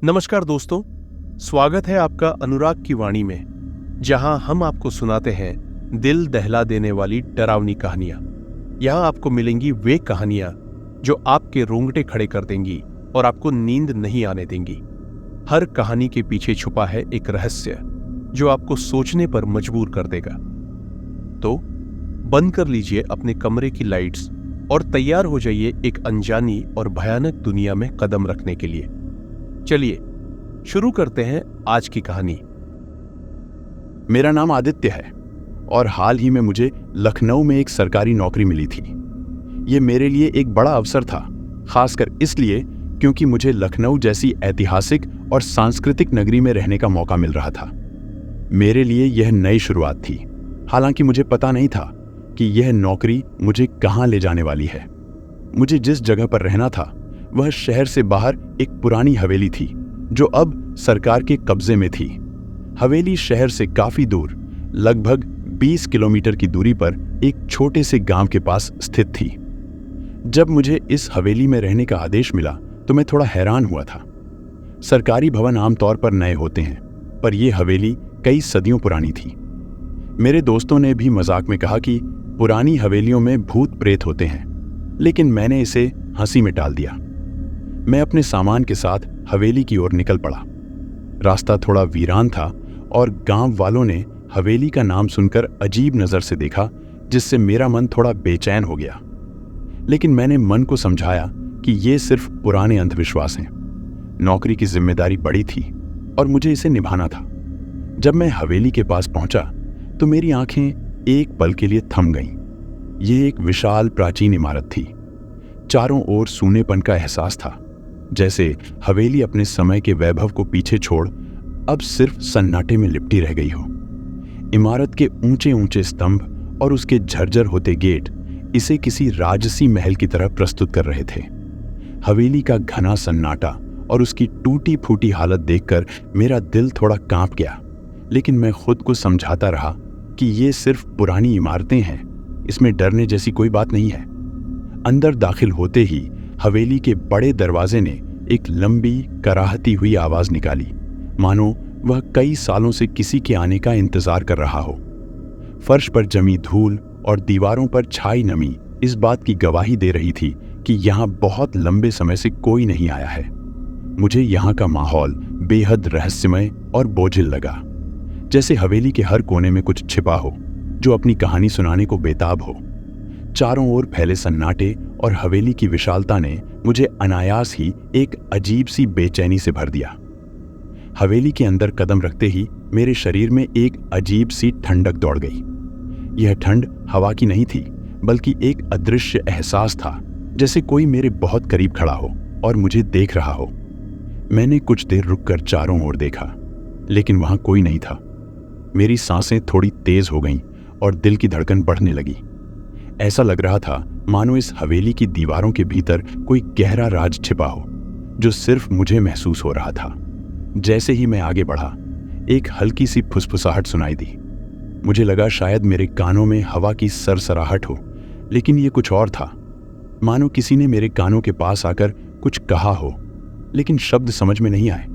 नमस्कार दोस्तों, स्वागत है आपका अनुराग की वाणी में, जहां हम आपको सुनाते हैं दिल दहला देने वाली डरावनी कहानियां। यहां आपको मिलेंगी वे कहानियां जो आपके रोंगटे खड़े कर देंगी और आपको नींद नहीं आने देंगी। हर कहानी के पीछे छुपा है एक रहस्य जो आपको सोचने पर मजबूर कर देगा। तो बंद कर लीजिए अपने कमरे की लाइट्स और तैयार हो जाइए एक अनजानी और भयानक दुनिया में कदम रखने के लिए। चलिए शुरू करते हैं आज की कहानी। मेरा नाम आदित्य है और हाल ही में मुझे लखनऊ में एक सरकारी नौकरी मिली थी। ये मेरे लिए एक बड़ा अवसर था, खासकर इसलिए क्योंकि मुझे लखनऊ जैसी ऐतिहासिक और सांस्कृतिक नगरी में रहने का मौका मिल रहा था। मेरे लिए यह नई शुरुआत थी, हालांकि मुझे पता नहीं था कि यह नौकरी मुझे कहां ले जाने वाली है। मुझे जिस जगह पर रहना था वह शहर से बाहर एक पुरानी हवेली थी जो अब सरकार के कब्जे में थी। हवेली शहर से काफी दूर, लगभग 20 किलोमीटर की दूरी पर एक छोटे से गांव के पास स्थित थी। जब मुझे इस हवेली में रहने का आदेश मिला तो मैं थोड़ा हैरान हुआ था। सरकारी भवन आमतौर पर नए होते हैं, पर यह हवेली कई सदियों पुरानी थी। मेरे दोस्तों ने भी मजाक में कहा कि पुरानी हवेलियों में भूत प्रेत होते हैं, लेकिन मैंने इसे हंसी में टाल दिया। मैं अपने सामान के साथ हवेली की ओर निकल पड़ा। रास्ता थोड़ा वीरान था और गांव वालों ने हवेली का नाम सुनकर अजीब नजर से देखा, जिससे मेरा मन थोड़ा बेचैन हो गया। लेकिन मैंने मन को समझाया कि ये सिर्फ पुराने अंधविश्वास हैं। नौकरी की जिम्मेदारी बड़ी थी और मुझे इसे निभाना था। जब मैं हवेली के पास पहुंचा तो मेरी आंखें एक पल के लिए थम गईं। ये एक विशाल प्राचीन इमारत थी। चारों ओर सूनेपन का एहसास था, जैसे हवेली अपने समय के वैभव को पीछे छोड़ अब सिर्फ सन्नाटे में लिपटी रह गई हो। इमारत के ऊंचे ऊंचे स्तंभ और उसके झरझर होते गेट इसे किसी राजसी महल की तरह प्रस्तुत कर रहे थे। हवेली का घना सन्नाटा और उसकी टूटी फूटी हालत देखकर मेरा दिल थोड़ा कांप गया, लेकिन मैं खुद को समझाता रहा कि ये सिर्फ पुरानी इमारतें हैं, इसमें डरने जैसी कोई बात नहीं है। अंदर दाखिल होते ही हवेली के बड़े दरवाजे ने एक लंबी कराहती हुई आवाज निकाली, मानो वह कई सालों से किसी के आने का इंतजार कर रहा हो। फर्श पर जमी धूल और दीवारों पर छाई नमी इस बात की गवाही दे रही थी कि यहाँ बहुत लंबे समय से कोई नहीं आया है। मुझे यहाँ का माहौल बेहद रहस्यमय और बोझिल लगा, जैसे हवेली के हर कोने में कुछ छिपा हो जो अपनी कहानी सुनाने को बेताब हो। चारों ओर फैले सन्नाटे और हवेली की विशालता ने मुझे अनायास ही एक अजीब सी बेचैनी से भर दिया। हवेली के अंदर कदम रखते ही मेरे शरीर में एक अजीब सी ठंडक दौड़ गई। यह ठंड हवा की नहीं थी, बल्कि एक अदृश्य एहसास था, जैसे कोई मेरे बहुत करीब खड़ा हो और मुझे देख रहा हो। मैंने कुछ देर रुककर चारों ओर देखा, लेकिन वहां कोई नहीं था। मेरी सांसें थोड़ी तेज हो गईं और दिल की धड़कन बढ़ने लगी। ऐसा लग रहा था मानो इस हवेली की दीवारों के भीतर कोई गहरा राज छिपा हो, जो सिर्फ मुझे महसूस हो रहा था। जैसे ही मैं आगे बढ़ा, एक हल्की सी फुसफुसाहट सुनाई दी। मुझे लगा शायद मेरे कानों में हवा की सरसराहट हो, लेकिन ये कुछ और था। मानो किसी ने मेरे कानों के पास आकर कुछ कहा हो, लेकिन शब्द समझ में नहीं आए।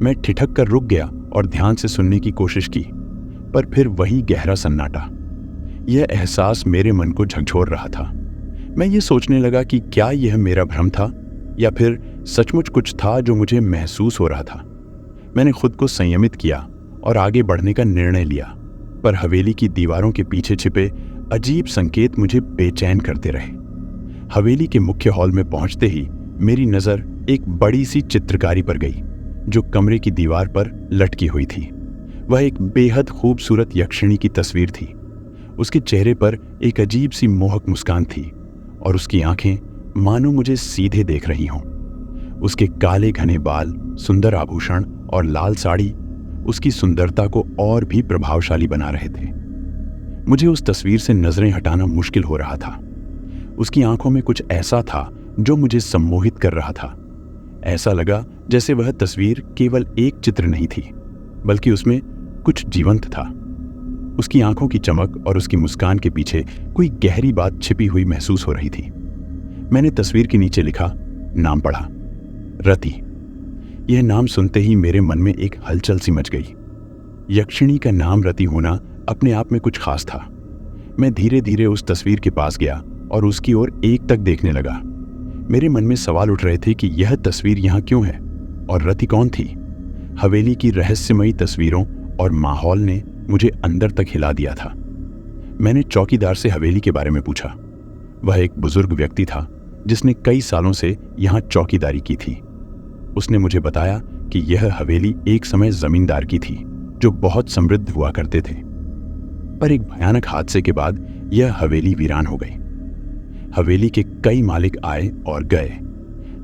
मैं ठिठक कर रुक गया और ध्यान से सुनने की कोशिश की, पर फिर वही गहरा सन्नाटा। यह एहसास मेरे मन को झकझोर रहा था। मैं ये सोचने लगा कि क्या यह मेरा भ्रम था या फिर सचमुच कुछ था जो मुझे महसूस हो रहा था। मैंने खुद को संयमित किया और आगे बढ़ने का निर्णय लिया, पर हवेली की दीवारों के पीछे छिपे अजीब संकेत मुझे बेचैन करते रहे। हवेली के मुख्य हॉल में पहुंचते ही मेरी नजर एक बड़ी सी चित्रकारी पर गई, जो कमरे की दीवार पर लटकी हुई थी। वह एक बेहद खूबसूरत यक्षिणी की तस्वीर थी। उसके चेहरे पर एक अजीब सी मोहक मुस्कान थी और उसकी आंखें मानो मुझे सीधे देख रही हों। उसके काले घने बाल, सुंदर आभूषण और लाल साड़ी उसकी सुंदरता को और भी प्रभावशाली बना रहे थे। मुझे उस तस्वीर से नजरें हटाना मुश्किल हो रहा था। उसकी आंखों में कुछ ऐसा था जो मुझे सम्मोहित कर रहा था। ऐसा लगा जैसे वह तस्वीर केवल एक चित्र नहीं थी, बल्कि उसमें कुछ जीवंत था। उसकी आंखों की चमक और उसकी मुस्कान के पीछे कोई गहरी बात छिपी हुई महसूस हो रही थी। मैंने तस्वीर के नीचे लिखा, नाम पढ़ा, रति। यह नाम सुनते ही मेरे मन में एक हलचल सी मच गई। यक्षिणी का नाम रति होना अपने आप में कुछ खास था। मैं धीरे धीरे उस तस्वीर के पास गया और उसकी ओर एक तक देखने लगा। मेरे मन में सवाल उठ रहे थे कि यह तस्वीर यहाँ क्यों है और रति कौन थी। हवेली की रहस्यमयी तस्वीरों और माहौल ने मुझे अंदर तक हिला दिया था। मैंने चौकीदार से हवेली के बारे में पूछा। वह एक बुजुर्ग व्यक्ति था जिसने कई सालों से यहाँ चौकीदारी की थी। उसने मुझे बताया कि यह हवेली एक समय जमींदार की थी जो बहुत समृद्ध हुआ करते थे, पर एक भयानक हादसे के बाद यह हवेली वीरान हो गई। हवेली के कई मालिक आए और गए,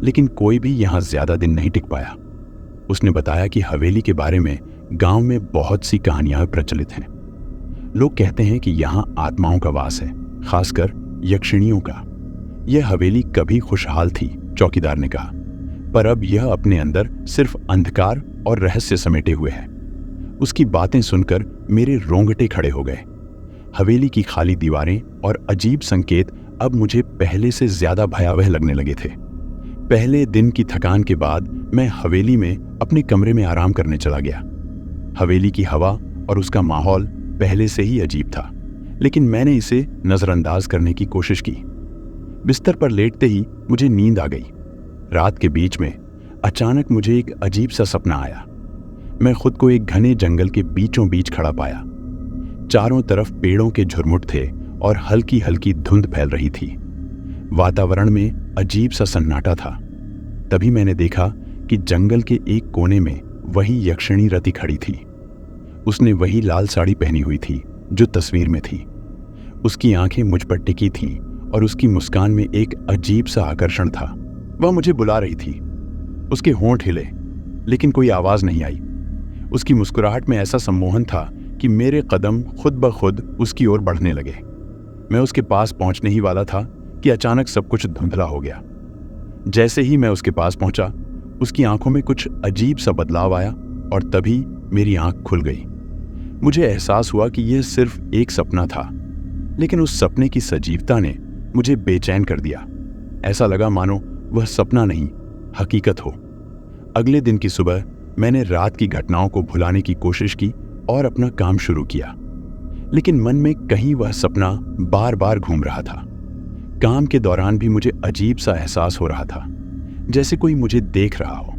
लेकिन कोई भी यहाँ ज्यादा दिन नहीं टिक पाया। उसने बताया कि हवेली के बारे में गांव में बहुत सी कहानियां प्रचलित हैं। लोग कहते हैं कि यहाँ आत्माओं का वास है, खासकर यक्षिणियों का। यह हवेली कभी खुशहाल थी, चौकीदार ने कहा, पर अब यह अपने अंदर सिर्फ अंधकार और रहस्य समेटे हुए है। उसकी बातें सुनकर मेरे रोंगटे खड़े हो गए। हवेली की खाली दीवारें और अजीब संकेत अब मुझे पहले से ज्यादा भयावह लगने लगे थे। पहले दिन की थकान के बाद मैं हवेली में अपने कमरे में आराम करने चला गया। हवेली की हवा और उसका माहौल पहले से ही अजीब था, लेकिन मैंने इसे नजरअंदाज करने की कोशिश की। बिस्तर पर लेटते ही मुझे नींद आ गई। रात के बीच में अचानक मुझे एक अजीब सा सपना आया। मैं खुद को एक घने जंगल के बीचों बीच खड़ा पाया। चारों तरफ पेड़ों के झुरमुट थे और हल्की हल्की धुंध फैल रही थी। वातावरण में अजीब सा सन्नाटा था। तभी मैंने देखा कि जंगल के एक कोने में वही यक्षिणी रति खड़ी थी। उसने वही लाल साड़ी पहनी हुई थी जो तस्वीर में थी। उसकी आंखें मुझ पर टिकी थीं और उसकी मुस्कान में एक अजीब सा आकर्षण था। वह मुझे बुला रही थी। उसके होंठ हिले, लेकिन कोई आवाज नहीं आई। उसकी मुस्कुराहट में ऐसा सम्मोहन था कि मेरे कदम खुद ब खुद उसकी ओर बढ़ने लगे। मैं उसके पास पहुंचने ही वाला था कि अचानक सब कुछ धुंधला हो गया। जैसे ही मैं उसके पास पहुंचा, उसकी आंखों में कुछ अजीब सा बदलाव आया और तभी मेरी आंख खुल गई। मुझे एहसास हुआ कि यह सिर्फ एक सपना था, लेकिन उस सपने की सजीवता ने मुझे बेचैन कर दिया। ऐसा लगा मानो वह सपना नहीं, हकीकत हो। अगले दिन की सुबह मैंने रात की घटनाओं को भुलाने की कोशिश की और अपना काम शुरू किया, लेकिन मन में कहीं वह सपना बार बार घूम रहा था। काम के दौरान भी मुझे अजीब सा एहसास हो रहा था, जैसे कोई मुझे देख रहा हो।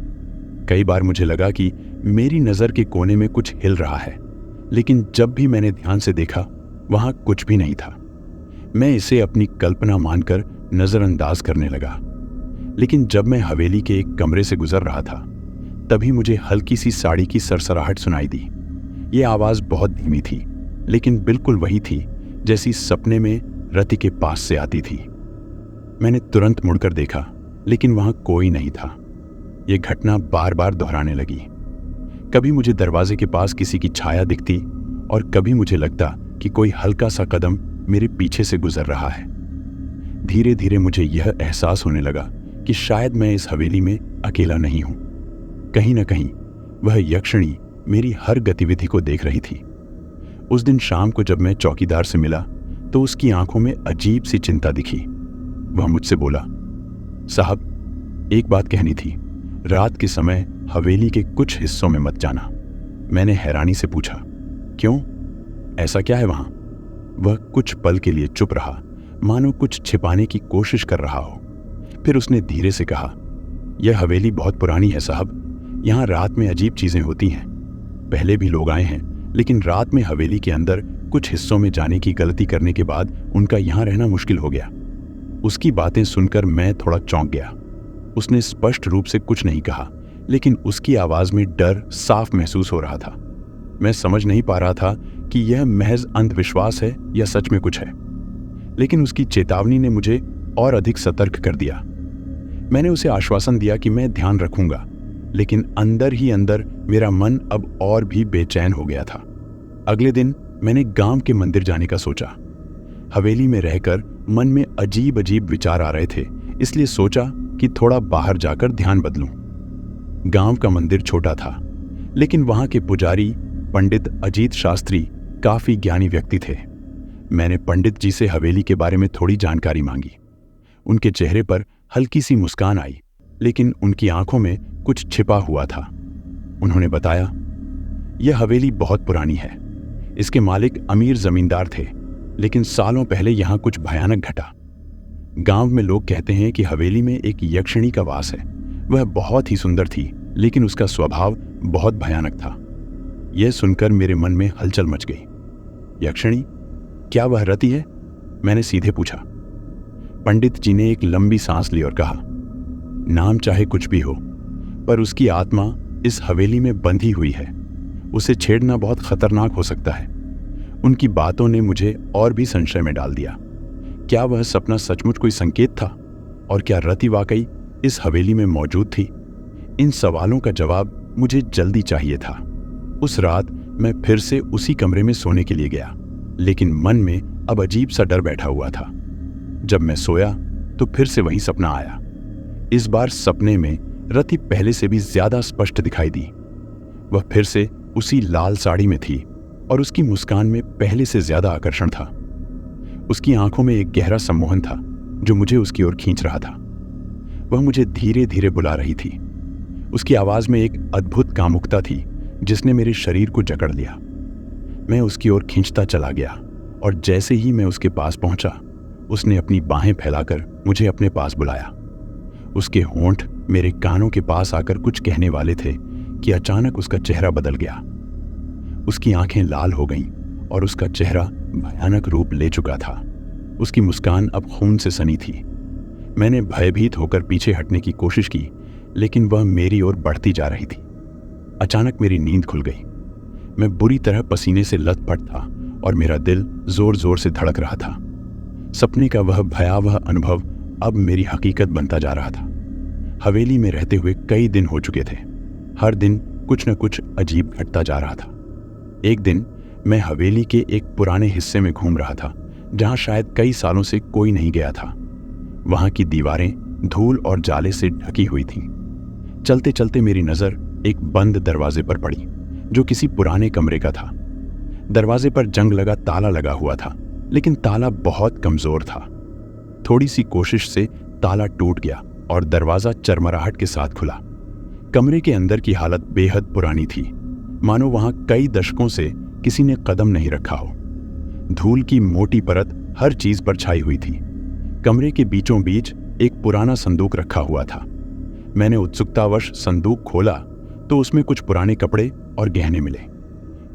कई बार मुझे लगा कि मेरी नजर के कोने में कुछ हिल रहा है, लेकिन जब भी मैंने ध्यान से देखा, वहां कुछ भी नहीं था। मैं इसे अपनी कल्पना मानकर नजरअंदाज करने लगा। लेकिन जब मैं हवेली के एक कमरे से गुजर रहा था, तभी मुझे हल्की सी साड़ी की सरसराहट सुनाई दी। ये आवाज बहुत धीमी थी, लेकिन बिल्कुल वही थी जैसी सपने में रति के पास से आती थी। मैंने तुरंत मुड़कर देखा, लेकिन वहां कोई नहीं था। यह घटना बार बार दोहराने लगी। कभी मुझे दरवाजे के पास किसी की छाया दिखती और कभी मुझे लगता कि कोई हल्का सा कदम मेरे पीछे से गुजर रहा है। धीरे धीरे मुझे यह एहसास होने लगा कि शायद मैं इस हवेली में अकेला नहीं हूं। कहीं ना कहीं वह यक्षिणी मेरी हर गतिविधि को देख रही थी। उस दिन शाम को जब मैं चौकीदार से मिला तो उसकी आंखों में अजीब सी चिंता दिखी। वह मुझसे बोला, साहब, एक बात कहनी थी। रात के समय हवेली के कुछ हिस्सों में मत जाना। मैंने हैरानी से पूछा, क्यों? ऐसा क्या है वहां? वह कुछ पल के लिए चुप रहा, मानो कुछ छिपाने की कोशिश कर रहा हो। फिर उसने धीरे से कहा, यह हवेली बहुत पुरानी है साहब। यहाँ रात में अजीब चीजें होती हैं। पहले भी लोग आए हैं, लेकिन रात में हवेली के अंदर कुछ हिस्सों में जाने की गलती करने के बाद उनका यहाँ रहना मुश्किल हो गया। उसकी बातें सुनकर मैं थोड़ा चौंक गया। उसने स्पष्ट रूप से कुछ नहीं कहा, लेकिन उसकी आवाज में डर साफ महसूस हो रहा था। मैं समझ नहीं पा रहा था कि यह महज अंधविश्वास है या सच में कुछ है, लेकिन उसकी चेतावनी ने मुझे और अधिक सतर्क कर दिया। मैंने उसे आश्वासन दिया कि मैं ध्यान रखूंगा, लेकिन अंदर ही अंदर मेरा मन अब और भी बेचैन हो गया था। अगले दिन मैंने गांव के मंदिर जाने का सोचा। हवेली में रहकर मन में अजीब अजीब विचार आ रहे थे, इसलिए सोचा कि थोड़ा बाहर जाकर ध्यान बदलूं। गांव का मंदिर छोटा था, लेकिन वहां के पुजारी पंडित अजीत शास्त्री काफी ज्ञानी व्यक्ति थे। मैंने पंडित जी से हवेली के बारे में थोड़ी जानकारी मांगी। उनके चेहरे पर हल्की सी मुस्कान आई, लेकिन उनकी आंखों में कुछ छिपा हुआ था। उन्होंने बताया, यह हवेली बहुत पुरानी है। इसके मालिक अमीर जमींदार थे, लेकिन सालों पहले यहां कुछ भयानक घटा। गांव में लोग कहते हैं कि हवेली में एक यक्षिणी का वास है। वह बहुत ही सुंदर थी, लेकिन उसका स्वभाव बहुत भयानक था। यह सुनकर मेरे मन में हलचल मच गई। यक्षिणी? क्या वह रति है? मैंने सीधे पूछा। पंडित जी ने एक लंबी सांस ली और कहा, नाम चाहे कुछ भी हो, पर उसकी आत्मा इस हवेली में बंधी हुई है। उसे छेड़ना बहुत खतरनाक हो सकता है। उनकी बातों ने मुझे और भी संशय में डाल दिया। क्या वह सपना सचमुच कोई संकेत था? और क्या रति वाकई इस हवेली में मौजूद थी? इन सवालों का जवाब मुझे जल्दी चाहिए था। उस रात मैं फिर से उसी कमरे में सोने के लिए गया, लेकिन मन में अब अजीब सा डर बैठा हुआ था। जब मैं सोया तो फिर से वही सपना आया। इस बार सपने में रति पहले से भी ज्यादा स्पष्ट दिखाई दी। वह फिर से उसी लाल साड़ी में थी और उसकी मुस्कान में पहले से ज्यादा आकर्षण था। उसकी आंखों में एक गहरा सम्मोहन था जो मुझे उसकी ओर खींच रहा था। वह मुझे धीरे धीरे बुला रही थी। उसकी आवाज में एक अद्भुत कामुकता थी जिसने मेरे शरीर को जकड़ लिया। मैं उसकी ओर खींचता चला गया और जैसे ही मैं उसके पास पहुंचा, उसने अपनी बाहें फैलाकर मुझे अपने पास बुलाया। उसके होंठ मेरे कानों के पास आकर कुछ कहने वाले थे कि अचानक उसका चेहरा बदल गया। उसकी आंखें लाल हो गईं और उसका चेहरा भयानक रूप ले चुका था। उसकी मुस्कान अब खून से सनी थी। मैंने भयभीत होकर पीछे हटने की कोशिश की, लेकिन वह मेरी ओर बढ़ती जा रही थी। अचानक मेरी नींद खुल गई। मैं बुरी तरह पसीने से लथपथ था और मेरा दिल जोर जोर से धड़क रहा था। सपने का वह भयावह अनुभव अब मेरी हकीकत बनता जा रहा था। हवेली में रहते हुए कई दिन हो चुके थे। हर दिन कुछ न कुछ अजीब घटता जा रहा था। एक दिन मैं हवेली के एक पुराने हिस्से में घूम रहा था, जहां शायद कई सालों से कोई नहीं गया था। वहां की दीवारें धूल और जाले से ढकी हुई थीं। चलते चलते मेरी नजर एक बंद दरवाजे पर पड़ी, जो किसी पुराने कमरे का था। दरवाजे पर जंग लगा ताला लगा हुआ था, लेकिन ताला बहुत कमजोर था। थोड़ी सी कोशिश से ताला टूट गया और दरवाजा चरमराहट के साथ खुला। कमरे के अंदर की हालत बेहद पुरानी थी, मानो वहां कई दशकों से किसी ने कदम नहीं रखा हो। धूल की मोटी परत हर चीज पर छाई हुई थी। कमरे के बीचों बीच एक पुराना संदूक रखा हुआ था। मैंने उत्सुकतावश संदूक खोला तो उसमें कुछ पुराने कपड़े और गहने मिले।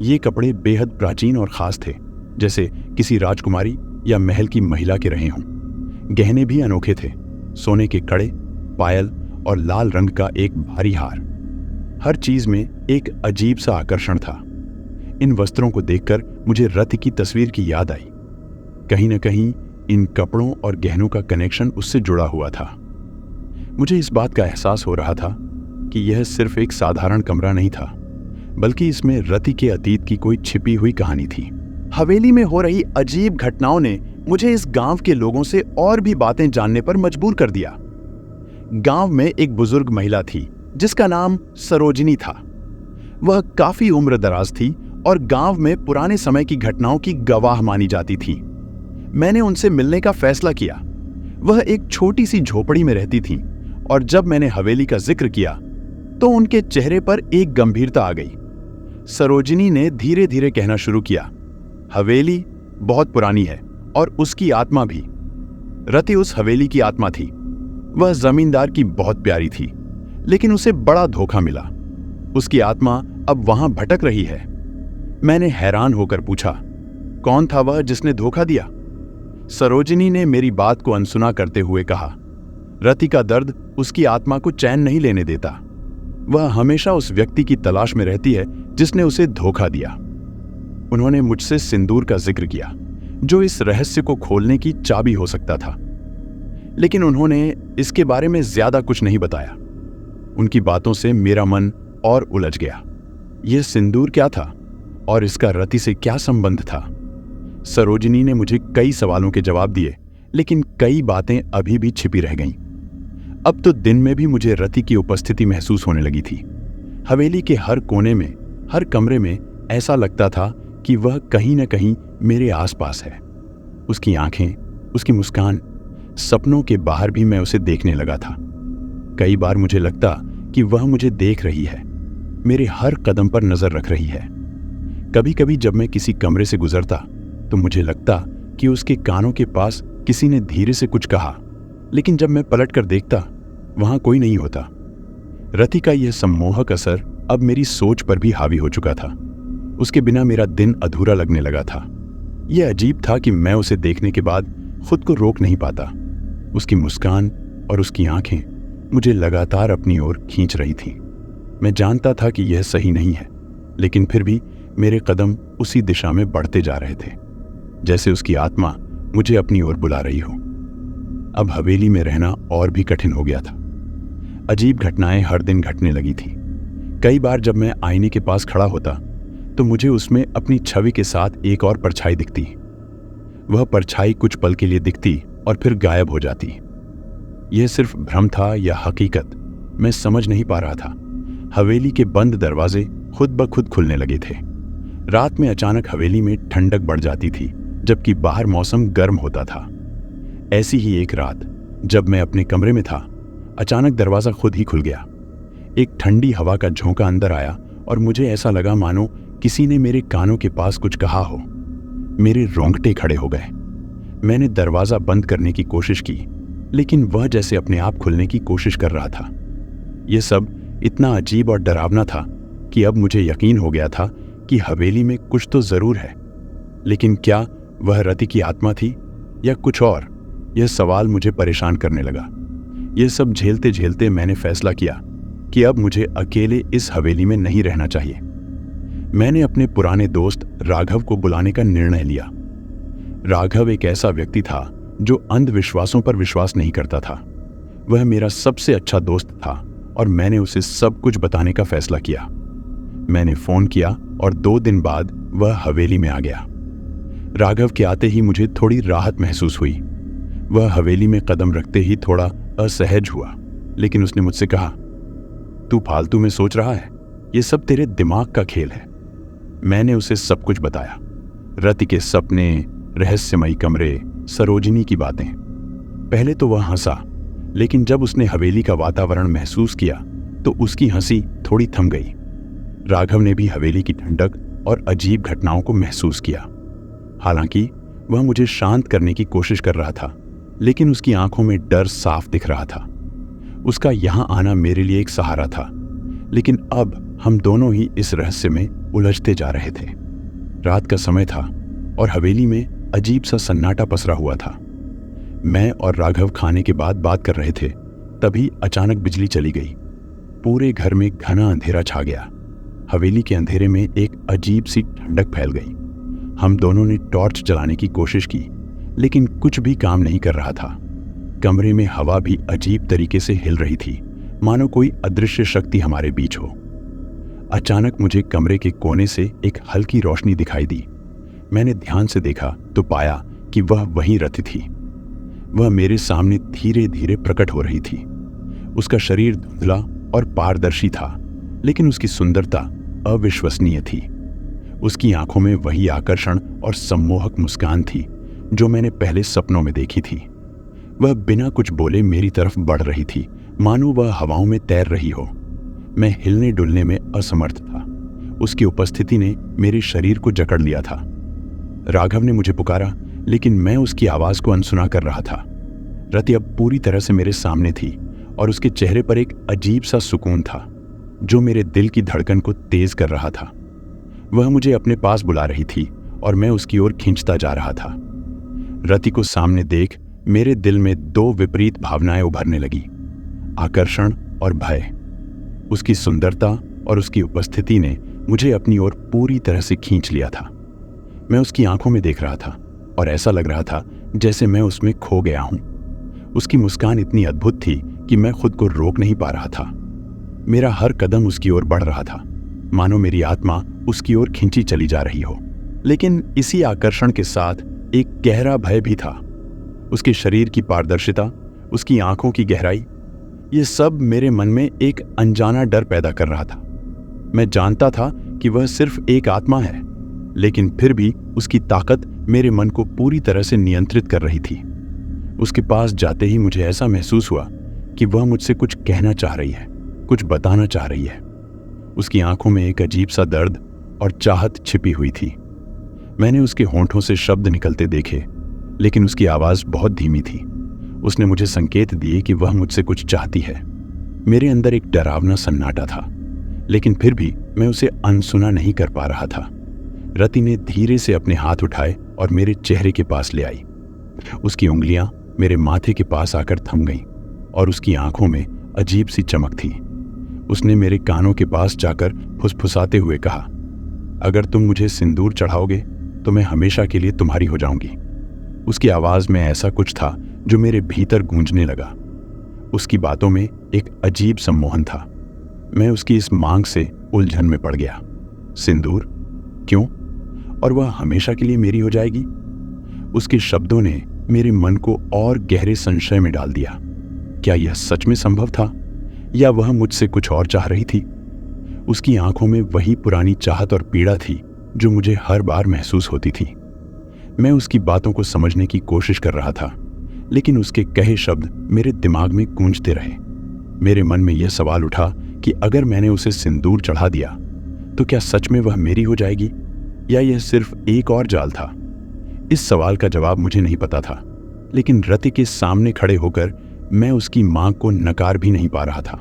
ये कपड़े बेहद प्राचीन और खास थे, जैसे किसी राजकुमारी या महल की महिला के रहे हों। गहने भी अनोखे थे, सोने के कड़े, पायल और लाल रंग का एक भारी हार। हर चीज में एक अजीब सा आकर्षण था। इन वस्त्रों को देखकर मुझे रति की तस्वीर की याद आई। कहीं न कहीं इन कपड़ों और गहनों का कनेक्शन उससे जुड़ा हुआ था। मुझे इस बात का एहसास हो रहा था कि यह सिर्फ एक साधारण कमरा नहीं था, बल्कि इसमें रति के अतीत की कोई छिपी हुई कहानी थी। हवेली में हो रही अजीब घटनाओं ने मुझे इस गांव के लोगों से और भी बातें जानने पर मजबूर कर दिया। गांव में एक बुजुर्ग महिला थी जिसका नाम सरोजिनी था। वह काफी उम्र दराज थी और गांव में पुराने समय की घटनाओं की गवाह मानी जाती थी। मैंने उनसे मिलने का फैसला किया। वह एक छोटी सी झोपड़ी में रहती थी और जब मैंने हवेली का जिक्र किया तो उनके चेहरे पर एक गंभीरता आ गई। सरोजिनी ने धीरे धीरे कहना शुरू किया, हवेली बहुत पुरानी है और उसकी आत्मा भी। रति उस हवेली की आत्मा थी। वह जमींदार की बहुत प्यारी थी, लेकिन उसे बड़ा धोखा मिला। उसकी आत्मा अब वहां भटक रही है। मैंने हैरान होकर पूछा, कौन था वह जिसने धोखा दिया? सरोजिनी ने मेरी बात को अनसुना करते हुए कहा, रति का दर्द उसकी आत्मा को चैन नहीं लेने देता। वह हमेशा उस व्यक्ति की तलाश में रहती है जिसने उसे धोखा दिया। उन्होंने मुझसे सिंदूर का जिक्र किया, जो इस रहस्य को खोलने की चाबी हो सकता था, लेकिन उन्होंने इसके बारे में ज्यादा कुछ नहीं बताया। उनकी बातों से मेरा मन और उलझ गया। यह सिंदूर क्या था और इसका रति से क्या संबंध था? सरोजिनी ने मुझे कई सवालों के जवाब दिए, लेकिन कई बातें अभी भी छिपी रह गईं। अब तो दिन में भी मुझे रति की उपस्थिति महसूस होने लगी थी। हवेली के हर कोने में, हर कमरे में ऐसा लगता था कि वह कहीं न कहीं मेरे आसपास है। उसकी आंखें, उसकी मुस्कान, सपनों के बाहर भी मैं उसे देखने लगा था। कई बार मुझे लगता कि वह मुझे देख रही है, मेरे हर कदम पर नजर रख रही है। कभी कभी जब मैं किसी कमरे से गुजरता तो मुझे लगता कि उसके कानों के पास किसी ने धीरे से कुछ कहा, लेकिन जब मैं पलट कर देखता वहां कोई नहीं होता। रति का यह सम्मोहक असर अब मेरी सोच पर भी हावी हो चुका था। उसके बिना मेरा दिन अधूरा लगने लगा था। यह अजीब था कि मैं उसे देखने के बाद खुद को रोक नहीं पाता। उसकी मुस्कान और उसकी आंखें मुझे लगातार अपनी ओर खींच रही थीं। मैं जानता था कि यह सही नहीं है, लेकिन फिर भी मेरे कदम उसी दिशा में बढ़ते जा रहे थे, जैसे उसकी आत्मा मुझे अपनी ओर बुला रही हो। अब हवेली में रहना और भी कठिन हो गया था। अजीब घटनाएं हर दिन घटने लगी थीं। कई बार जब मैं आईने के पास खड़ा होता तो मुझे उसमें अपनी छवि के साथ एक और परछाई दिखती। वह परछाई कुछ पल के लिए दिखती और फिर गायब हो जाती। यह सिर्फ भ्रम था या हकीकत, मैं समझ नहीं पा रहा था। हवेली के बंद दरवाजे खुद ब खुद खुलने लगे थे। रात में अचानक हवेली में ठंडक बढ़ जाती थी, जबकि बाहर मौसम गर्म होता था। ऐसी ही एक रात जब मैं अपने कमरे में था, अचानक दरवाजा खुद ही खुल गया। एक ठंडी हवा का झोंका अंदर आया और मुझे ऐसा लगा मानो किसी ने मेरे कानों के पास कुछ कहा हो। मेरे रोंगटे खड़े हो गए। मैंने दरवाजा बंद करने की कोशिश की, लेकिन वह जैसे अपने आप खुलने की कोशिश कर रहा था। यह सब इतना अजीब और डरावना था कि अब मुझे यकीन हो गया था कि हवेली में कुछ तो जरूर है, लेकिन क्या वह रति की आत्मा थी या कुछ और? यह सवाल मुझे परेशान करने लगा। यह सब झेलते झेलते मैंने फैसला किया कि अब मुझे अकेले इस हवेली में नहीं रहना चाहिए। मैंने अपने पुराने दोस्त राघव को बुलाने का निर्णय लिया। राघव एक ऐसा व्यक्ति था जो अंधविश्वासों पर विश्वास नहीं करता था। वह मेरा सबसे अच्छा दोस्त था और मैंने उसे सब कुछ बताने का फैसला किया। मैंने फोन किया और 2 दिन बाद वह हवेली में आ गया। राघव के आते ही मुझे थोड़ी राहत महसूस हुई। वह हवेली में कदम रखते ही थोड़ा असहज हुआ, लेकिन उसने मुझसे कहा, तू फालतू में सोच रहा है, ये सब तेरे दिमाग का खेल है। मैंने उसे सब कुछ बताया, रति के सपने, रहस्यमयी कमरे, सरोजिनी की बातें। पहले तो वह हंसा, लेकिन जब उसने हवेली का वातावरण महसूस किया तो उसकी हंसी थोड़ी थम गई। राघव ने भी हवेली की ठंडक और अजीब घटनाओं को महसूस किया। हालांकि वह मुझे शांत करने की कोशिश कर रहा था, लेकिन उसकी आंखों में डर साफ दिख रहा था। उसका यहां आना मेरे लिए एक सहारा था, लेकिन अब हम दोनों ही इस रहस्य में उलझते जा रहे थे। रात का समय था और हवेली में अजीब सा सन्नाटा पसरा हुआ था। मैं और राघव खाने के बाद बात कर रहे थे, तभी अचानक बिजली चली गई। पूरे घर में घना अंधेरा छा गया। हवेली के अंधेरे में एक अजीब सी ठंडक फैल गई। हम दोनों ने टॉर्च जलाने की कोशिश की, लेकिन कुछ भी काम नहीं कर रहा था। कमरे में हवा भी अजीब तरीके से हिल रही थी, मानो कोई अदृश्य शक्ति हमारे बीच हो। अचानक मुझे कमरे के कोने से एक हल्की रोशनी दिखाई दी। मैंने ध्यान से देखा तो पाया कि वह वही रति थी। वह मेरे सामने धीरे धीरे प्रकट हो रही थी। उसका शरीर धुंधला और पारदर्शी था, लेकिन उसकी सुंदरता अविश्वसनीय थी। उसकी आंखों में वही आकर्षण और सम्मोहक मुस्कान थी जो मैंने पहले सपनों में देखी थी। वह बिना कुछ बोले मेरी तरफ बढ़ रही थी, मानो वह हवाओं में तैर रही हो। मैं हिलने डुलने में असमर्थ था। उसकी उपस्थिति ने मेरे शरीर को जकड़ लिया था। राघव ने मुझे पुकारा, लेकिन मैं उसकी आवाज को अनसुना कर रहा था। रति अब पूरी तरह से मेरे सामने थी और उसके चेहरे पर एक अजीब सा सुकून था जो मेरे दिल की धड़कन को तेज कर रहा था। वह मुझे अपने पास बुला रही थी और मैं उसकी ओर खींचता जा रहा था। रति को सामने देख मेरे दिल में 2 विपरीत भावनाएं उभरने लगी, आकर्षण और भय। उसकी सुंदरता और उसकी उपस्थिति ने मुझे अपनी ओर पूरी तरह से खींच लिया था। मैं उसकी आंखों में देख रहा था और ऐसा लग रहा था जैसे मैं उसमें खो गया हूं। उसकी मुस्कान इतनी अद्भुत थी कि मैं खुद को रोक नहीं पा रहा था। मेरा हर कदम उसकी ओर बढ़ रहा था, मानो मेरी आत्मा उसकी ओर खींची चली जा रही हो। लेकिन इसी आकर्षण के साथ एक गहरा भय भी था। उसके शरीर की पारदर्शिता, उसकी आंखों की गहराई, ये सब मेरे मन में एक अनजाना डर पैदा कर रहा था। मैं जानता था कि वह सिर्फ एक आत्मा है, लेकिन फिर भी उसकी ताकत मेरे मन को पूरी तरह से नियंत्रित कर रही थी। उसके पास जाते ही मुझे ऐसा महसूस हुआ कि वह मुझसे कुछ कहना चाह रही है, कुछ बताना चाह रही है। उसकी आंखों में एक अजीब सा दर्द और चाहत छिपी हुई थी। मैंने उसके होंठों से शब्द निकलते देखे, लेकिन उसकी आवाज बहुत धीमी थी। उसने मुझे संकेत दिए कि वह मुझसे कुछ चाहती है। मेरे अंदर एक डरावना सन्नाटा था, लेकिन फिर भी मैं उसे अनसुना नहीं कर पा रहा था। रति ने धीरे से अपने हाथ उठाए और मेरे चेहरे के पास ले आई। उसकी उंगलियां मेरे माथे के पास आकर थम गईं और उसकी आंखों में अजीब सी चमक थी। उसने मेरे कानों के पास जाकर फुसफुसाते हुए कहा, अगर तुम मुझे सिंदूर चढ़ाओगे तो मैं हमेशा के लिए तुम्हारी हो जाऊंगी। उसकी आवाज में ऐसा कुछ था जो मेरे भीतर गूंजने लगा। उसकी बातों में एक अजीब सम्मोहन था। मैं उसकी इस मांग से उलझन में पड़ गया। सिंदूर? क्यों? और वह हमेशा के लिए मेरी हो जाएगी? उसके शब्दों ने मेरे मन को और गहरे संशय में डाल दिया। क्या यह सच में संभव था, या वह मुझसे कुछ और चाह रही थी? उसकी आंखों में वही पुरानी चाहत और पीड़ा थी जो मुझे हर बार महसूस होती थी। मैं उसकी बातों को समझने की कोशिश कर रहा था, लेकिन उसके कहे शब्द मेरे दिमाग में गूंजते रहे। मेरे मन में यह सवाल उठा कि अगर मैंने उसे सिंदूर चढ़ा दिया तो क्या सच में वह मेरी हो जाएगी, या यह सिर्फ एक और जाल था? इस सवाल का जवाब मुझे नहीं पता था, लेकिन रति के सामने खड़े होकर मैं उसकी मांग को नकार भी नहीं पा रहा था।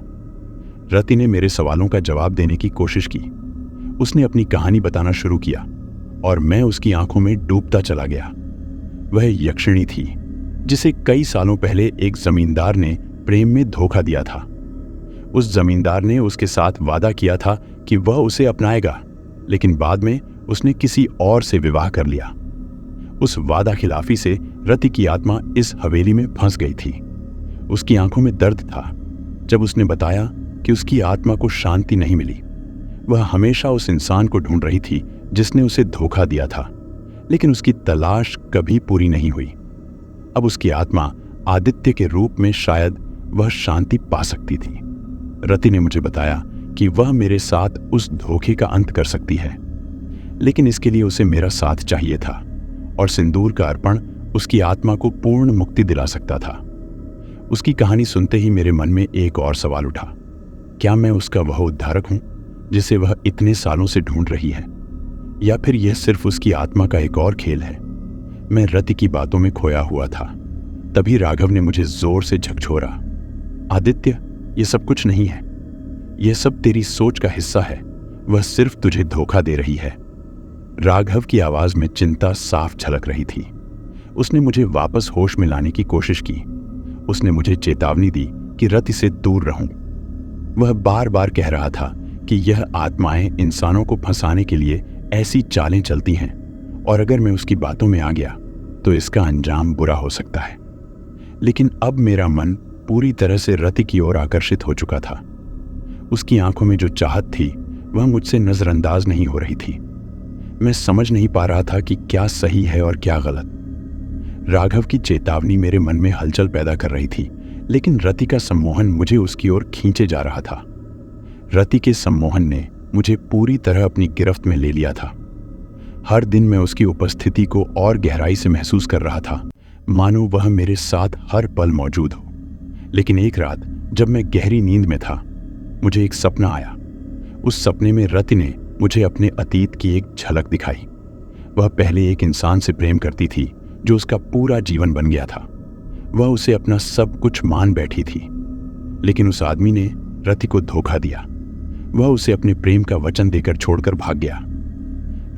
रति ने मेरे सवालों का जवाब देने की कोशिश की। उसने अपनी कहानी बताना शुरू किया और मैं उसकी आंखों में डूबता चला गया। वह यक्षिणी थी जिसे कई सालों पहले एक जमींदार ने प्रेम में धोखा दिया था। उस जमींदार ने उसके साथ वादा किया था कि वह उसे अपनाएगा, लेकिन बाद में उसने किसी और से विवाह कर लिया। उस वादा खिलाफी से रति की आत्मा इस हवेली में फंस गई थी। उसकी आंखों में दर्द था जब उसने बताया कि उसकी आत्मा को शांति नहीं मिली। वह हमेशा उस इंसान को ढूंढ रही थी जिसने उसे धोखा दिया था, लेकिन उसकी तलाश कभी पूरी नहीं हुई। अब उसकी आत्मा आदित्य के रूप में शायद वह शांति पा सकती थी। रति ने मुझे बताया कि वह मेरे साथ उस धोखे का अंत कर सकती है, लेकिन इसके लिए उसे मेरा साथ चाहिए था, और सिंदूर का अर्पण उसकी आत्मा को पूर्ण मुक्ति दिला सकता था। उसकी कहानी सुनते ही मेरे मन में एक और सवाल उठा, क्या मैं उसका वह उद्धारक हूं जिसे वह इतने सालों से ढूंढ रही है, या फिर यह सिर्फ उसकी आत्मा का एक और खेल है? मैं रति की बातों में खोया हुआ था। तभी राघव ने मुझे जोर से झकझोरा, आदित्य, यह सब कुछ नहीं है। यह सब तेरी सोच का हिस्सा है। वह सिर्फ तुझे धोखा दे रही है। राघव की आवाज में चिंता साफ झलक रही थी। उसने मुझे वापस होश में लाने की कोशिश की। उसने मुझे चेतावनी दी कि रति से दूर रहूं। वह बार बार कह रहा था कि यह आत्माएं इंसानों को फंसाने के लिए ऐसी चालें चलती हैं, और अगर मैं उसकी बातों में आ गया तो इसका अंजाम बुरा हो सकता है। लेकिन अब मेरा मन पूरी तरह से रति की ओर आकर्षित हो चुका था। उसकी आंखों में जो चाहत थी वह मुझसे नजरअंदाज नहीं हो रही थी। मैं समझ नहीं पा रहा था कि क्या सही है और क्या गलत। राघव की चेतावनी मेरे मन में हलचल पैदा कर रही थी, लेकिन रति का सम्मोहन मुझे उसकी ओर खींचे जा रहा था। रति के सम्मोहन ने मुझे पूरी तरह अपनी गिरफ्त में ले लिया था। हर दिन मैं उसकी उपस्थिति को और गहराई से महसूस कर रहा था, मानो वह मेरे साथ हर पल मौजूद हो। लेकिन एक रात जब मैं गहरी नींद में था, मुझे एक सपना आया। उस सपने में रति ने मुझे अपने अतीत की एक झलक दिखाई। वह पहले एक इंसान से प्रेम करती थी जो उसका पूरा जीवन बन गया था। वह उसे अपना सब कुछ मान बैठी थी, लेकिन उस आदमी ने रति को धोखा दिया। वह उसे अपने प्रेम का वचन देकर छोड़कर भाग गया।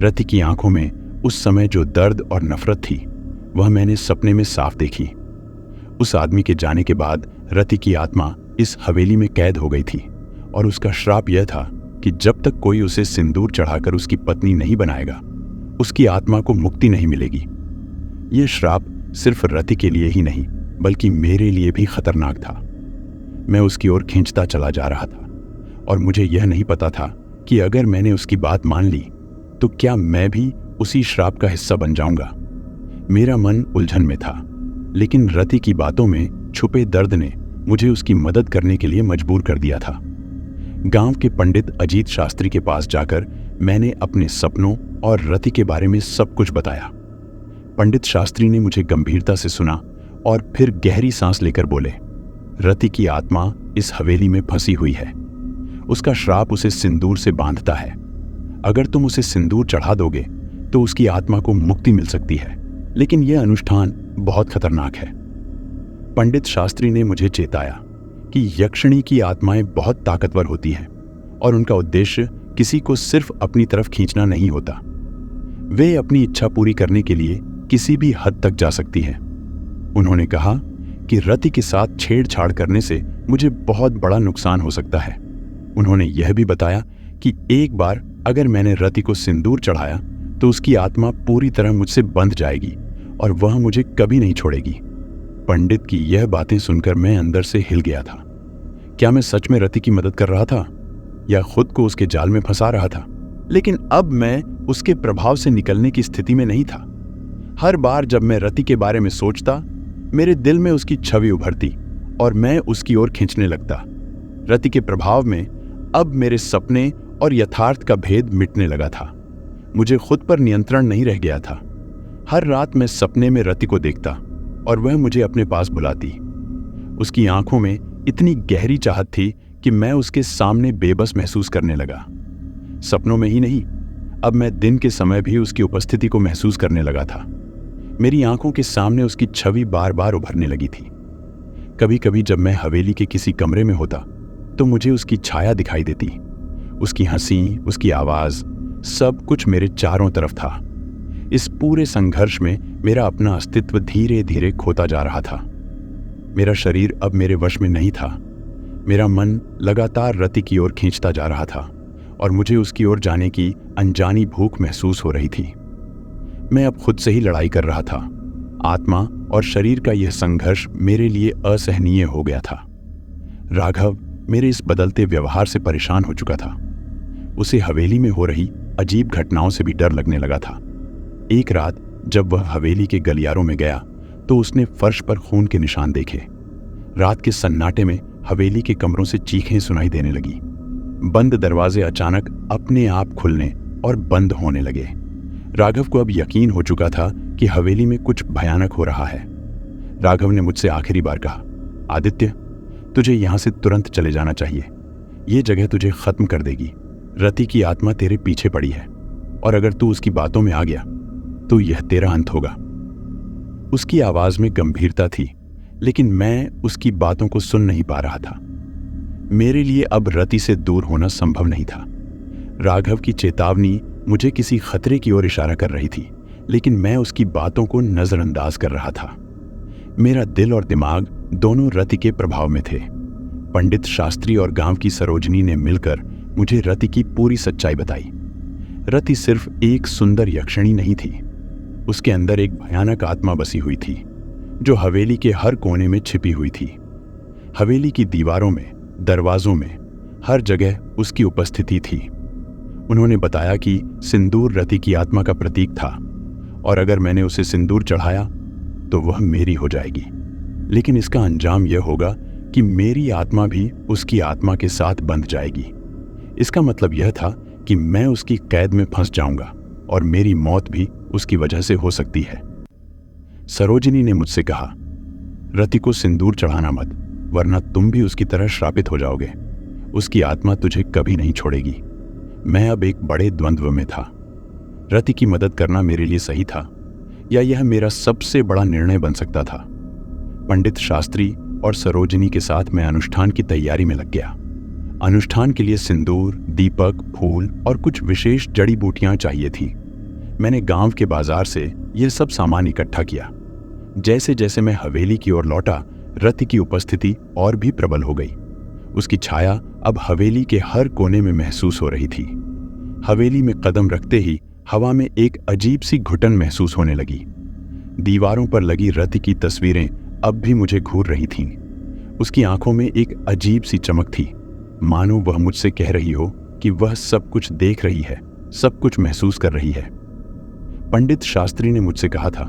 रति की आंखों में उस समय जो दर्द और नफरत थी वह मैंने सपने में साफ देखी। उस आदमी के जाने के बाद रति की आत्मा इस हवेली में कैद हो गई थी, और उसका श्राप यह था कि जब तक कोई उसे सिंदूर चढ़ाकर उसकी पत्नी नहीं बनाएगा, उसकी आत्मा को मुक्ति नहीं मिलेगी। यह श्राप सिर्फ रति के लिए ही नहीं, बल्कि मेरे लिए भी खतरनाक था। मैं उसकी ओर खींचता चला जा रहा था, और मुझे यह नहीं पता था कि अगर मैंने उसकी बात मान ली तो क्या मैं भी उसी श्राप का हिस्सा बन जाऊंगा। मेरा मन उलझन में था, लेकिन रति की बातों में छुपे दर्द ने मुझे उसकी मदद करने के लिए मजबूर कर दिया था। गांव के पंडित अजीत शास्त्री के पास जाकर मैंने अपने सपनों और रति के बारे में सब कुछ बताया। पंडित शास्त्री ने मुझे गंभीरता से सुना और फिर गहरी सांस लेकर बोले, रति की आत्मा इस हवेली में फंसी हुई है। उसका श्राप उसे सिंदूर से बांधता है। अगर तुम उसे सिंदूर चढ़ा दोगे तो उसकी आत्मा को मुक्ति मिल सकती है, लेकिन यह अनुष्ठान बहुत खतरनाक है। पंडित शास्त्री ने मुझे चेताया कि यक्षिणी की आत्माएं बहुत ताकतवर होती हैं और उनका उद्देश्य किसी को सिर्फ अपनी तरफ खींचना नहीं होता। वे अपनी इच्छा पूरी करने के लिए किसी भी हद तक जा सकती हैं। उन्होंने कहा कि रति के साथ छेड़छाड़ करने से मुझे बहुत बड़ा नुकसान हो सकता है। उन्होंने यह भी बताया कि एक बार अगर मैंने रति को सिंदूर चढ़ाया तो उसकी आत्मा पूरी तरह मुझसे बंध जाएगी और वह मुझे कभी नहीं छोड़ेगी। पंडित की यह बातें सुनकर मैं अंदर से हिल गया था। क्या मैं सच में रति की मदद कर रहा था या खुद को उसके जाल में फंसा रहा था? लेकिन अब मैं उसके प्रभाव से निकलने की स्थिति में नहीं था। हर बार जब मैं रति के बारे में सोचता, मेरे दिल में उसकी छवि उभरती और मैं उसकी ओर खींचने लगता। रति के प्रभाव में अब मेरे सपने और यथार्थ का भेद मिटने लगा था। मुझे खुद पर नियंत्रण नहीं रह गया था। हर रात मैं सपने में रति को देखता और वह मुझे अपने पास बुलाती। उसकी आंखों में इतनी गहरी चाहत थी कि मैं उसके सामने बेबस महसूस करने लगा। सपनों में ही नहीं, अब मैं दिन के समय भी उसकी उपस्थिति को महसूस करने लगा था। मेरी आंखों के सामने उसकी छवि बार बार उभरने लगी थी। कभी कभी जब मैं हवेली के किसी कमरे में होता तो मुझे उसकी छाया दिखाई देती। उसकी हंसी, उसकी आवाज, सब कुछ मेरे चारों तरफ था। इस पूरे संघर्ष में मेरा अपना अस्तित्व धीरे धीरे खोता जा रहा था। मेरा शरीर अब मेरे वश में नहीं था। मेरा मन लगातार रति की ओर खींचता जा रहा था और मुझे उसकी ओर जाने की अनजानी भूख महसूस हो रही थी। मैं अब खुद से ही लड़ाई कर रहा था। आत्मा और शरीर का यह संघर्ष मेरे लिए असहनीय हो गया था। राघव मेरे इस बदलते व्यवहार से परेशान हो चुका था। उसे हवेली में हो रही अजीब घटनाओं से भी डर लगने लगा था। एक रात जब वह हवेली के गलियारों में गया तो उसने फर्श पर खून के निशान देखे। रात के सन्नाटे में हवेली के कमरों से चीखें सुनाई देने लगी। बंद दरवाजे अचानक अपने आप खुलने और बंद होने लगे। राघव को अब यकीन हो चुका था कि हवेली में कुछ भयानक हो रहा है। राघव ने मुझसे आखिरी बार कहा, आदित्य, तुझे यहां से तुरंत चले जाना चाहिए। ये जगह तुझे खत्म कर देगी। रति की आत्मा तेरे पीछे पड़ी है और अगर तू उसकी बातों में आ गया तो यह तेरा अंत होगा। उसकी आवाज में गंभीरता थी, लेकिन मैं उसकी बातों को सुन नहीं पा रहा था। मेरे लिए अब रति से दूर होना संभव नहीं था। राघव की चेतावनी मुझे किसी खतरे की ओर इशारा कर रही थी, लेकिन मैं उसकी बातों को नजरअंदाज कर रहा था। मेरा दिल और दिमाग दोनों रति के प्रभाव में थे। पंडित शास्त्री और गांव की सरोजनी ने मिलकर मुझे रति की पूरी सच्चाई बताई। रति सिर्फ एक सुंदर यक्षिणी नहीं थी, उसके अंदर एक भयानक आत्मा बसी हुई थी जो हवेली के हर कोने में छिपी हुई थी। हवेली की दीवारों में, दरवाजों में, हर जगह उसकी उपस्थिति थी। उन्होंने बताया कि सिंदूर रति की आत्मा का प्रतीक था और अगर मैंने उसे सिंदूर चढ़ाया तो वह मेरी हो जाएगी। लेकिन इसका अंजाम यह होगा कि मेरी आत्मा भी उसकी आत्मा के साथ बंध जाएगी। इसका मतलब यह था कि मैं उसकी कैद में फंस जाऊंगा और मेरी मौत भी उसकी वजह से हो सकती है। सरोजिनी ने मुझसे कहा, रति को सिंदूर चढ़ाना मत, वरना तुम भी उसकी तरह श्रापित हो जाओगे। उसकी आत्मा तुझे कभी नहीं छोड़ेगी। मैं अब एक बड़े द्वंद्व में था। रति की मदद करना मेरे लिए सही था या यह मेरा सबसे बड़ा निर्णय बन सकता था। पंडित शास्त्री और सरोजिनी के साथ मैं अनुष्ठान की तैयारी में लग गया। अनुष्ठान के लिए सिंदूर, दीपक, फूल और कुछ विशेष जड़ी बूटियां चाहिए थी। मैंने गांव के बाजार से यह सब सामान इकट्ठा किया। जैसे जैसे मैं हवेली की ओर लौटा, रति की उपस्थिति और भी प्रबल हो गई। उसकी छाया अब हवेली के हर कोने में महसूस हो रही थी। हवेली में कदम रखते ही हवा में एक अजीब सी घुटन महसूस होने लगी। दीवारों पर लगी रति की तस्वीरें अब भी मुझे घूर रही थीं। उसकी आंखों में एक अजीब सी चमक थी, मानो वह मुझसे कह रही हो कि वह सब कुछ देख रही है, सब कुछ महसूस कर रही है। पंडित शास्त्री ने मुझसे कहा था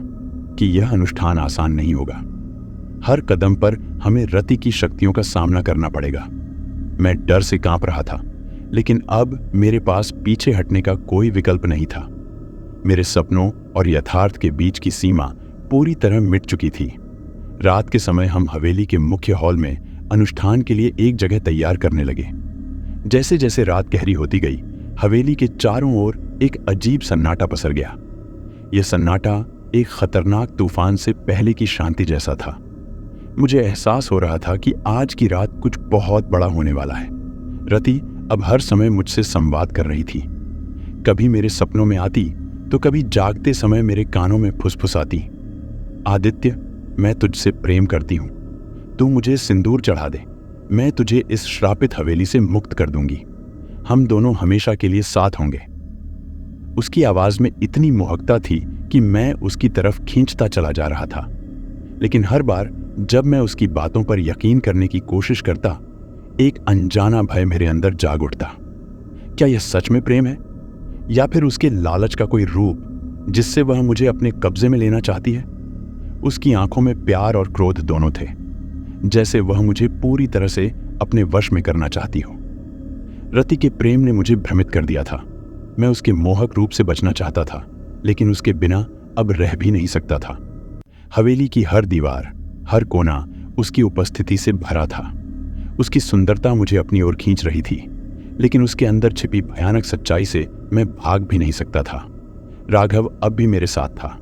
कि यह अनुष्ठान आसान नहीं होगा। हर कदम पर हमें रति की शक्तियों का सामना करना पड़ेगा। मैं डर से कांप रहा था, लेकिन अब मेरे पास पीछे हटने का कोई विकल्प नहीं था। मेरे सपनों और यथार्थ के बीच की सीमा पूरी तरह मिट चुकी थी। रात के समय हम हवेली के मुख्य हॉल में अनुष्ठान के लिए एक जगह तैयार करने लगे। जैसे जैसे रात गहरी होती गई, हवेली के चारों ओर एक अजीब सन्नाटा पसर गया। यह सन्नाटा एक खतरनाक तूफान से पहले की शांति जैसा था। मुझे एहसास हो रहा था कि आज की रात कुछ बहुत बड़ा होने वाला है। रति अब हर समय मुझसे संवाद कर रही थी। कभी मेरे सपनों में आती तो कभी जागते समय मेरे कानों में फुसफुसाती, आदित्य, मैं तुझसे प्रेम करती हूं, तू मुझे सिंदूर चढ़ा दे, मैं तुझे इस श्रापित हवेली से मुक्त कर दूंगी, हम दोनों हमेशा के लिए साथ होंगे। उसकी आवाज में इतनी मोहकता थी कि मैं उसकी तरफ खींचता चला जा रहा था। लेकिन हर बार जब मैं उसकी बातों पर यकीन करने की कोशिश करता, एक अनजाना भय मेरे अंदर जाग उठता। क्या यह सच में प्रेम है, या फिर उसके लालच का कोई रूप जिससे वह मुझे अपने कब्जे में लेना चाहती है? उसकी आंखों में प्यार और क्रोध दोनों थे, जैसे वह मुझे पूरी तरह से अपने वश में करना चाहती हो। रति के प्रेम ने मुझे भ्रमित कर दिया था। मैं उसके मोहक रूप से बचना चाहता था, लेकिन उसके बिना अब रह भी नहीं सकता था। हवेली की हर दीवार, हर कोना उसकी उपस्थिति से भरा था। उसकी सुंदरता मुझे अपनी ओर खींच रही थी, लेकिन उसके अंदर छिपी भयानक सच्चाई से मैं भाग भी नहीं सकता था। राघव अब भी मेरे साथ था,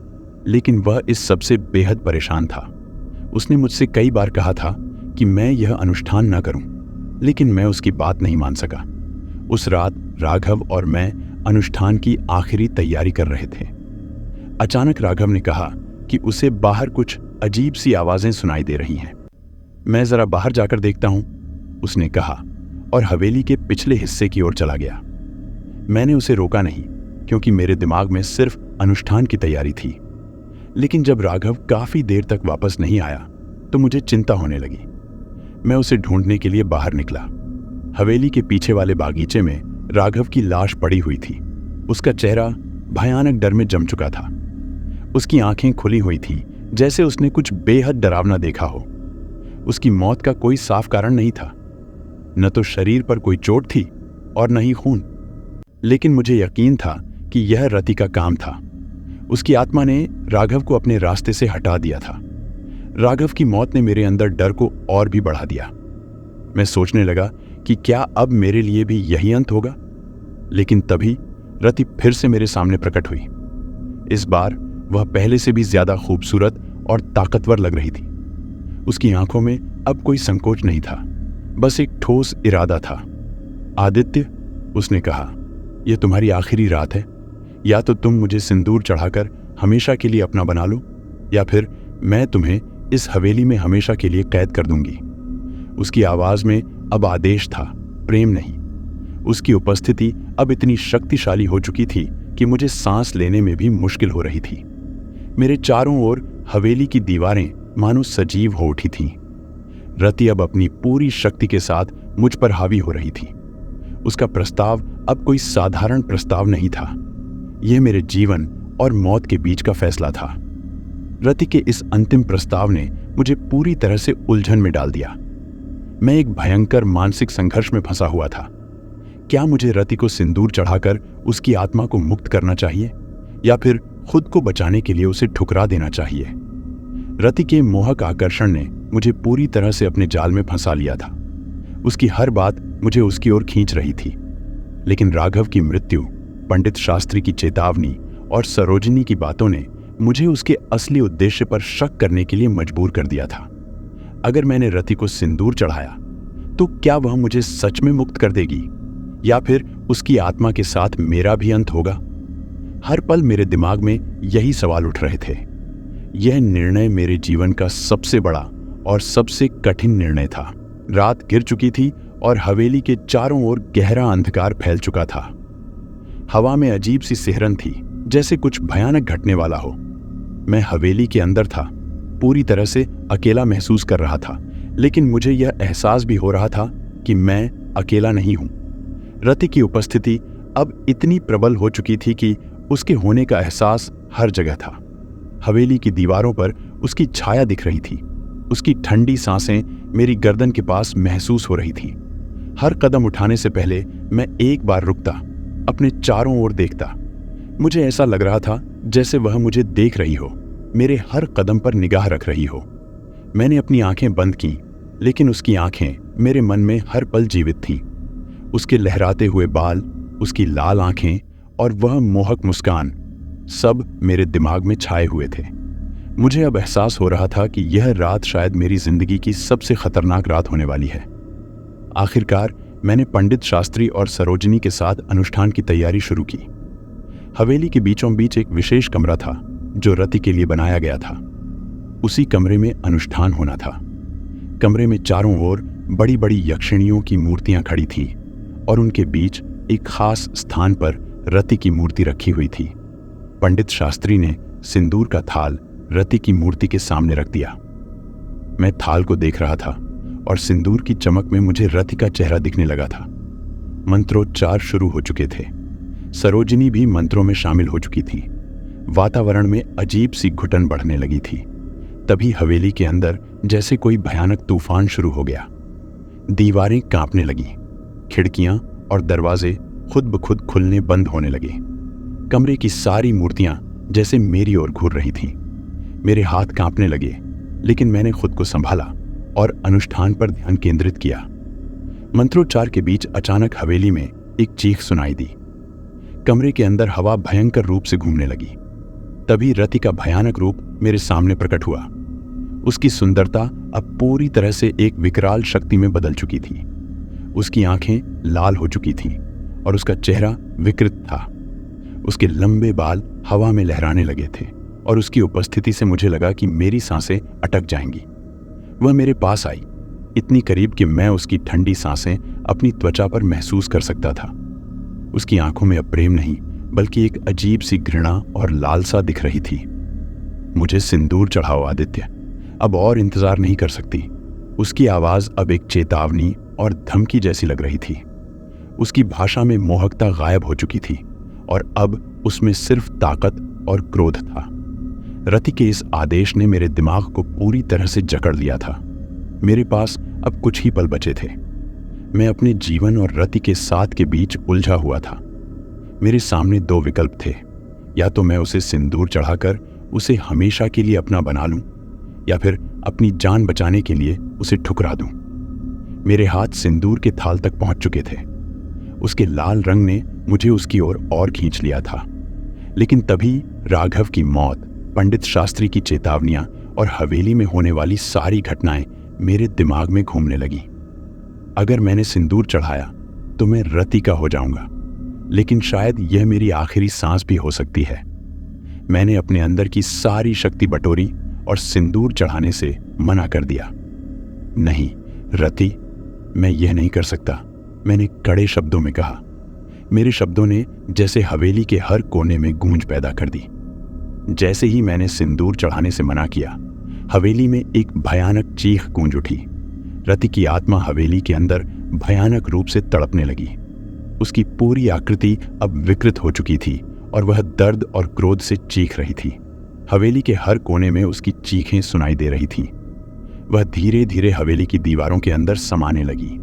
लेकिन वह इस सबसे बेहद परेशान था। उसने मुझसे कई बार कहा था कि मैं यह अनुष्ठान न करूं, लेकिन मैं उसकी बात नहीं मान सका। उस रात राघव और मैं अनुष्ठान की आखिरी तैयारी कर रहे थे। अचानक राघव ने कहा कि उसे बाहर कुछ अजीब सी आवाजें सुनाई दे रही हैं। मैं जरा बाहर जाकर देखता हूं, उसने कहा और हवेली के पिछले हिस्से की ओर चला गया। मैंने उसे रोका नहीं, क्योंकि मेरे दिमाग में सिर्फ अनुष्ठान की तैयारी थी। लेकिन जब राघव काफी देर तक वापस नहीं आया तो मुझे चिंता होने लगी। मैं उसे ढूंढने के लिए बाहर निकला। हवेली के पीछे वाले बागीचे में राघव की लाश पड़ी हुई थी। उसका चेहरा भयानक डर में जम चुका था। उसकी आंखें खुली हुई थी, जैसे उसने कुछ बेहद डरावना देखा हो। उसकी मौत का कोई साफ कारण नहीं था, न तो शरीर पर कोई चोट थी और न ही खून। लेकिन मुझे यकीन था कि यह रति का काम था। उसकी आत्मा ने राघव को अपने रास्ते से हटा दिया था। राघव की मौत ने मेरे अंदर डर को और भी बढ़ा दिया। मैं सोचने लगा कि क्या अब मेरे लिए भी यही अंत होगा। लेकिन तभी रति फिर से मेरे सामने प्रकट हुई। इस बार वह पहले से भी ज्यादा खूबसूरत और ताकतवर लग रही थी। उसकी आंखों में अब कोई संकोच नहीं था, बस एक ठोस इरादा था। आदित्य, उसने कहा, यह तुम्हारी आखिरी रात है। या तो तुम मुझे सिंदूर चढ़ाकर हमेशा के लिए अपना बना लो, या फिर मैं तुम्हें इस हवेली में हमेशा के लिए कैद कर दूंगी। उसकी आवाज में अब आदेश था, प्रेम नहीं। उसकी उपस्थिति अब इतनी शक्तिशाली हो चुकी थी कि मुझे सांस लेने में भी मुश्किल हो रही थी। मेरे चारों ओर हवेली की दीवारें मानो सजीव हो उठी थीं। रति अब अपनी पूरी शक्ति के साथ मुझ पर हावी हो रही थी। उसका प्रस्ताव अब कोई साधारण प्रस्ताव नहीं था। यह मेरे जीवन और मौत के बीच का फैसला था। रति के इस अंतिम प्रस्ताव ने मुझे पूरी तरह से उलझन में डाल दिया। मैं एक भयंकर मानसिक संघर्ष में फंसा हुआ था। क्या मुझे रति को सिंदूर चढ़ाकर उसकी आत्मा को मुक्त करना चाहिए, या फिर खुद को बचाने के लिए उसे ठुकरा देना चाहिए? रति के मोहक आकर्षण ने मुझे पूरी तरह से अपने जाल में फंसा लिया था। उसकी हर बात मुझे उसकी ओर खींच रही थी। लेकिन राघव की मृत्यु, पंडित शास्त्री की चेतावनी और सरोजिनी की बातों ने मुझे उसके असली उद्देश्य पर शक करने के लिए मजबूर कर दिया था। अगर मैंने रति को सिंदूर चढ़ाया तो क्या वह मुझे सच में मुक्त कर देगी, या फिर उसकी आत्मा के साथ मेरा भी अंत होगा? हर पल मेरे दिमाग में यही सवाल उठ रहे थे। यह निर्णय मेरे जीवन का सबसे बड़ा और सबसे कठिन निर्णय था। रात गिर चुकी थी और हवेली के चारों ओर गहरा अंधकार फैल चुका था। हवा में अजीब सी सिहरन थी, जैसे कुछ भयानक घटने वाला हो। मैं हवेली के अंदर था, पूरी तरह से अकेला महसूस कर रहा था, लेकिन मुझे यह एहसास भी हो रहा था कि मैं अकेला नहीं हूं। रति की उपस्थिति अब इतनी प्रबल हो चुकी थी कि उसके होने का एहसास हर जगह था। हवेली की दीवारों पर उसकी छाया दिख रही थी। उसकी ठंडी सांसें मेरी गर्दन के पास महसूस हो रही थी। हर कदम उठाने से पहले मैं एक बार रुकता, अपने चारों ओर देखता। मुझे ऐसा लग रहा था जैसे वह मुझे देख रही हो, मेरे हर कदम पर निगाह रख रही हो। मैंने अपनी आंखें बंद की, लेकिन उसकी आंखें मेरे मन में हर पल जीवित थीं। उसके लहराते हुए बाल, उसकी लाल आंखें और वह मोहक मुस्कान सब मेरे दिमाग में छाए हुए थे। मुझे अब एहसास हो रहा था कि यह रात शायद मेरी जिंदगी की सबसे खतरनाक रात होने वाली है। आखिरकार मैंने पंडित शास्त्री और सरोजिनी के साथ अनुष्ठान की तैयारी शुरू की। हवेली के बीचों बीच एक विशेष कमरा था जो रति के लिए बनाया गया था। उसी कमरे में अनुष्ठान होना था। कमरे में चारों ओर बड़ी बड़ी यक्षिणियों की मूर्तियां खड़ी थीं और उनके बीच एक खास स्थान पर रति की मूर्ति रखी हुई थी। पंडित शास्त्री ने सिंदूर का थाल रति की मूर्ति के सामने रख दिया। मैं थाल को देख रहा था और सिंदूर की चमक में मुझे रति का चेहरा दिखने लगा था। मंत्रोच्चार शुरू हो चुके थे। सरोजिनी भी मंत्रों में शामिल हो चुकी थी। वातावरण में अजीब सी घुटन बढ़ने लगी थी। तभी हवेली के अंदर जैसे कोई भयानक तूफान शुरू हो गया। दीवारें कांपने लगीं, खिड़कियां और दरवाजे खुद ब खुद खुलने बंद होने लगे। कमरे की सारी मूर्तियां जैसे मेरी ओर घूर रही थीं। मेरे हाथ कांपने लगे, लेकिन मैंने खुद को संभाला और अनुष्ठान पर ध्यान केंद्रित किया। मंत्रोच्चार के बीच अचानक हवेली में एक चीख सुनाई दी। कमरे के अंदर हवा भयंकर रूप से घूमने लगी। तभी रति का भयानक रूप मेरे सामने प्रकट हुआ। उसकी सुंदरता अब पूरी तरह से एक विकराल शक्ति में बदल चुकी थी। उसकी आंखें लाल हो चुकी थीं और उसका चेहरा विकृत था। उसके लंबे बाल हवा में लहराने लगे थे और उसकी उपस्थिति से मुझे लगा कि मेरी सांसें अटक जाएंगी। वह मेरे पास आई, इतनी करीब कि मैं उसकी ठंडी सांसें अपनी त्वचा पर महसूस कर सकता था। उसकी आंखों में अब प्रेम नहीं, बल्कि एक अजीब सी घृणा और लालसा दिख रही थी। मुझे सिंदूर चढ़ाओ आदित्य, अब और इंतजार नहीं कर सकती। उसकी आवाज अब एक चेतावनी और धमकी जैसी लग रही थी। उसकी भाषा में मोहकता गायब हो चुकी थी और अब उसमें सिर्फ ताकत और क्रोध था। रति के इस आदेश ने मेरे दिमाग को पूरी तरह से जकड़ लिया था। मेरे पास अब कुछ ही पल बचे थे। मैं अपने जीवन और रति के साथ के बीच उलझा हुआ था। मेरे सामने दो विकल्प थे, या तो मैं उसे सिंदूर चढ़ाकर उसे हमेशा के लिए अपना बना लूं, या फिर अपनी जान बचाने के लिए उसे ठुकरा दूं। मेरे हाथ सिंदूर के थाल तक पहुंच चुके थे। उसके लाल रंग ने मुझे उसकी ओर और खींच लिया था। लेकिन तभी राघव की मौत, पंडित शास्त्री की चेतावनियां और हवेली में होने वाली सारी घटनाएं मेरे दिमाग में घूमने लगी। अगर मैंने सिंदूर चढ़ाया तो मैं रति का हो जाऊंगा, लेकिन शायद यह मेरी आखिरी सांस भी हो सकती है। मैंने अपने अंदर की सारी शक्ति बटोरी और सिंदूर चढ़ाने से मना कर दिया। नहीं रति, मैं यह नहीं कर सकता, मैंने कड़े शब्दों में कहा। मेरे शब्दों ने जैसे हवेली के हर कोने में गूंज पैदा कर दी। जैसे ही मैंने सिंदूर चढ़ाने से मना किया, हवेली में एक भयानक चीख गूंज उठी। रति की आत्मा हवेली के अंदर भयानक रूप से तड़पने लगी। उसकी पूरी आकृति अब विकृत हो चुकी थी और वह दर्द और क्रोध से चीख रही थी। हवेली के हर कोने में उसकी चीखें सुनाई दे रही थीं। वह धीरे धीरे हवेली की दीवारों के अंदर समाने लगी।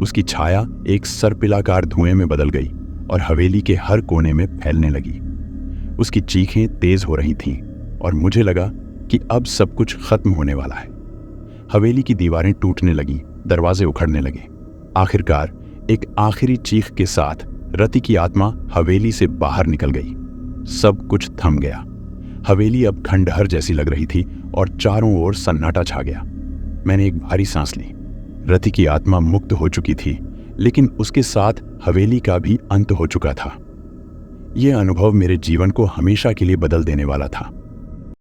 उसकी छाया एक सर्पिलाकार धुएं में बदल गई और हवेली के हर कोने में फैलने लगी। उसकी चीखें तेज हो रही थीं और मुझे लगा कि अब सब कुछ खत्म होने वाला है। हवेली की दीवारें टूटने लगीं, दरवाजे उखड़ने लगे। आखिरकार एक आखिरी चीख के साथ रति की आत्मा हवेली से बाहर निकल गई। सब कुछ थम गया। हवेली अब खंडहर जैसी लग रही थी और चारों ओर सन्नाटा छा गया। मैंने एक भारी सांस ली। रति की आत्मा मुक्त हो चुकी थी, लेकिन उसके साथ हवेली का भी अंत हो चुका था। यह अनुभव मेरे जीवन को हमेशा के लिए बदल देने वाला था।